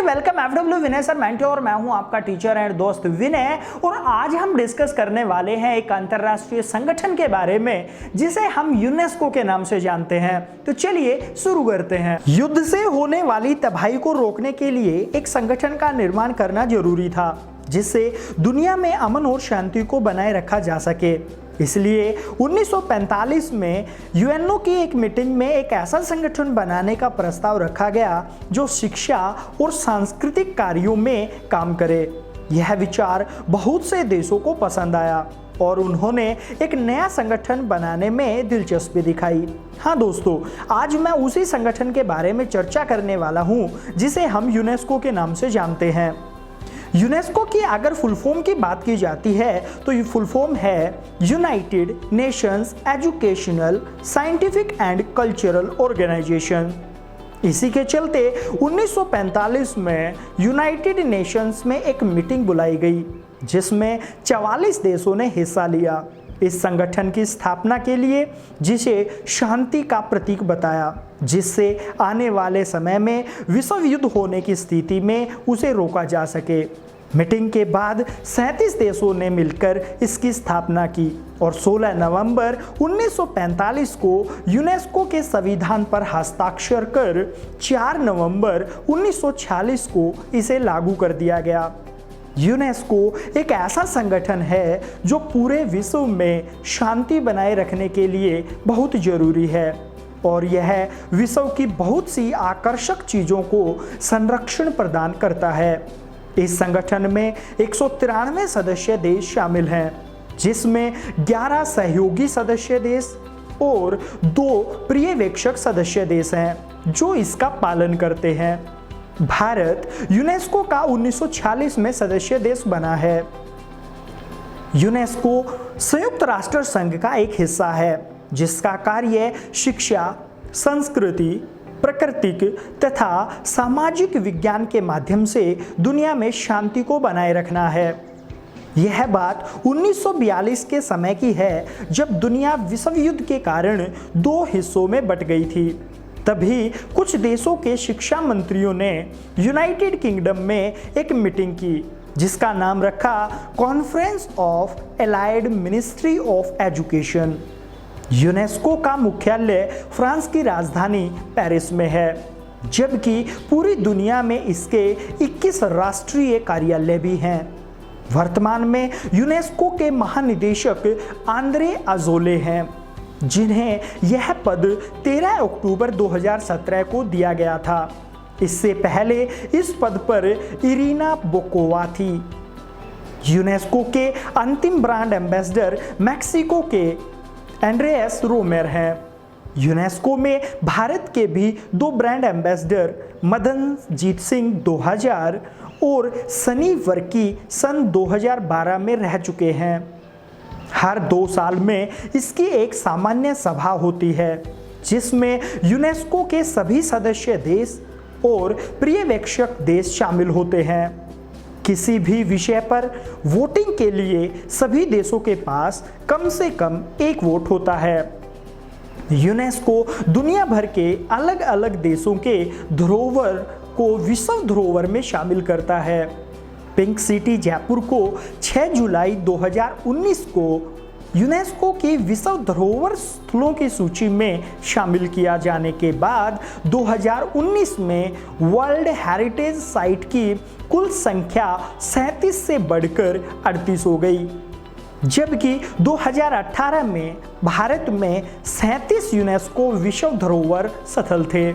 Welcome FW विनय sir mentor और मैं हूं आपका टीचर एंड दोस्त विनय। और आज हम डिस्कस करने वाले हैं एक अंतरराष्ट्रीय संगठन के बारे में जिसे हम यूनेस्को के नाम से जानते हैं। तो चलिए शुरू करते हैं। युद्ध से होने वाली तबाही को रोकने के लिए एक संगठन का निर्माण करना जरूरी था जिससे दुनिया में अमन और शांति को बनाए रखा जा सके। इसलिए 1945 में यूएनओ की एक मीटिंग में एक ऐसा संगठन बनाने का प्रस्ताव रखा गया जो शिक्षा और सांस्कृतिक कार्यों में काम करे। यह विचार बहुत से देशों को पसंद आया और उन्होंने एक नया संगठन बनाने में दिलचस्पी दिखाई। हाँ दोस्तों, आज मैं उसी संगठन के बारे में चर्चा करने वाला हूँ जिसे हम यूनेस्को के नाम से जानते हैं। यूनेस्को की अगर फुल फॉर्म की बात की जाती है तो ये फुल फॉर्म है United Nations Educational Scientific and Cultural Organization. इसी के चलते 1945 में यूनाइटेड नेशंस में एक मीटिंग बुलाई गई जिसमें 44 देशों ने हिस्सा लिया। इस संगठन की स्थापना के लिए जिसे शांति का प्रतीक बताया, जिससे आने वाले समय में विश्व युद्ध होने की स्थिति में उसे रोका जा सके। मीटिंग के बाद 37 देशों ने मिलकर इसकी स्थापना की और 16 नवंबर 1945 को यूनेस्को के संविधान पर हस्ताक्षर कर 4 नवंबर 1946 को इसे लागू कर दिया गया। यूनेस्को एक ऐसा संगठन है जो पूरे विश्व में शांति बनाए रखने के लिए बहुत जरूरी है और यह विश्व की बहुत सी आकर्षक चीज़ों को संरक्षण प्रदान करता है। इस संगठन में 193 सदस्य देश शामिल हैं, जिसमें 11 सहयोगी सदस्य देश और 2 पर्यवेक्षक सदस्य देश हैं जो इसका पालन करते हैं। भारत यूनेस्को का 1946 में सदस्य देश बना है। यूनेस्को संयुक्त राष्ट्र संघ का एक हिस्सा है जिसका कार्य शिक्षा, संस्कृति, प्राकृतिक तथा सामाजिक विज्ञान के माध्यम से दुनिया में शांति को बनाए रखना है। यह बात 1942 के समय की है जब दुनिया विश्व युद्ध के कारण 2 हिस्सों में बट गई थी। तभी कुछ देशों के शिक्षा मंत्रियों ने यूनाइटेड किंगडम में एक मीटिंग की जिसका नाम रखा conference of allied ministry of education. UNESCO का मुख्यालय फ्रांस की राजधानी पेरिस में है, जबकि पूरी दुनिया में इसके 21 राष्ट्रीय कार्यालय भी हैं। वर्तमान में यूनेस्को के महानिदेशक आंद्रे अजोले हैं, जिन्हें यह पद 13 अक्टूबर 2017 को दिया गया था। इससे पहले इस पद पर इरिना बोकोवा थी। यूनेस्को के अंतिम ब्रांड एम्बेसडर मैक्सिको के एंड्रेस रोमेर हैं। यूनेस्को में भारत के भी 2 ब्रांड एम्बेसडर मदनजीत सिंह 2000 और सनी वर्की सन 2012 में रह चुके हैं। हर 2 साल में इसकी एक सामान्य सभा होती है जिसमें यूनेस्को के सभी सदस्य देश और पर्यवेक्षक देश शामिल होते हैं। किसी भी विषय पर वोटिंग के लिए सभी देशों के पास कम से कम 1 वोट होता है। यूनेस्को दुनिया भर के अलग अलग देशों के धरोहर को विश्व धरोहर में शामिल करता है। पिंक सिटी जयपुर को 6 जुलाई 2019 को यूनेस्को की विश्व धरोहर स्थलों की सूची में शामिल किया जाने के बाद 2019 में वर्ल्ड हेरिटेज साइट की कुल संख्या 37 से बढ़कर 38 हो गई, जबकि 2018 में भारत में 37 यूनेस्को विश्व धरोहर स्थल थे।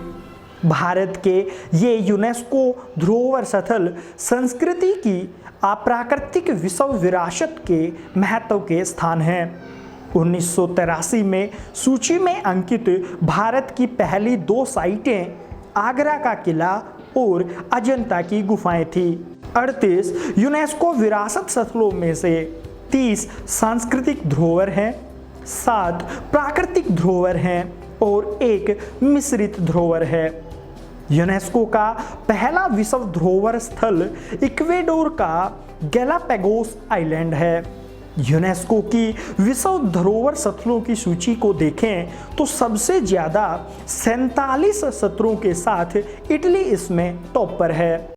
भारत के ये यूनेस्को धरोहर स्थल संस्कृति की अप्राकृतिक विश्व विरासत के महत्व के स्थान हैं। 1983 में सूची में अंकित भारत की पहली 2 साइटें आगरा का किला और अजंता की गुफाएं थी। 38 यूनेस्को विरासत स्थलों में से 30 सांस्कृतिक धरोहर हैं, 7 प्राकृतिक धरोहर हैं और 1 मिश्रित धरोहर है। यूनेस्को का पहला विश्व धरोहर स्थल इक्वेडोर का गैलापागोस आइलैंड है। यूनेस्को की विश्व धरोहर स्थलों की सूची को देखें तो सबसे ज़्यादा 47 स्थलों के साथ इटली इसमें टॉप पर है।